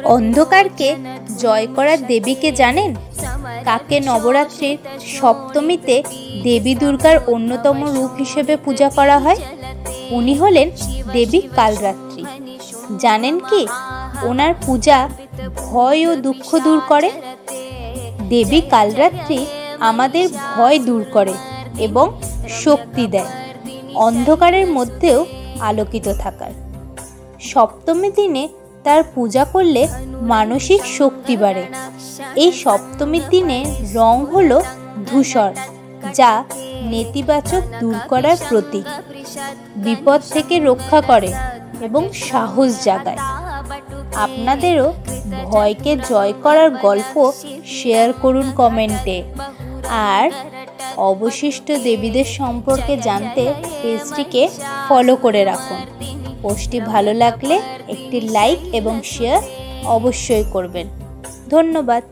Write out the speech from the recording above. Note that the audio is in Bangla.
অন্ধকারকে জয় করার দেবীকে জানেন? কাকে নবরাত্রির সপ্তমীতে দেবী দুর্গার অন্যতম রূপ হিসেবে পূজা করা হয়? উনি হলেন দেবী কালরাত্রি। জানেন কি ওনার পূজা ভয় ও দুঃখ দূর করে? দেবী কালরাত্রি আমাদের ভয় দূর করে এবং শক্তি দেয়, অন্ধকারের মধ্যেও আলোকিত থাকার। সপ্তমী দিনে তার পূজা করলে মানসিক শক্তি বাড়ে। এই সপ্তমীর দিনে রং হলো ধূসর, যা নেতিবাচক দূর করার প্রতীক। বিপদ থেকে রক্ষা করে এবং সাহস জাগায়। আপনাদেরও ভয়কে জয় করার গল্প শেয়ার করুন কমেন্টে। আর অবশিষ্ট দেবীদের সম্পর্কে জানতে পেজটিকে ফলো করে রাখুন। পোস্টটি ভালো লাগলে একটি লাইক এবং শেয়ার অবশ্যই করবেন। ধন্যবাদ।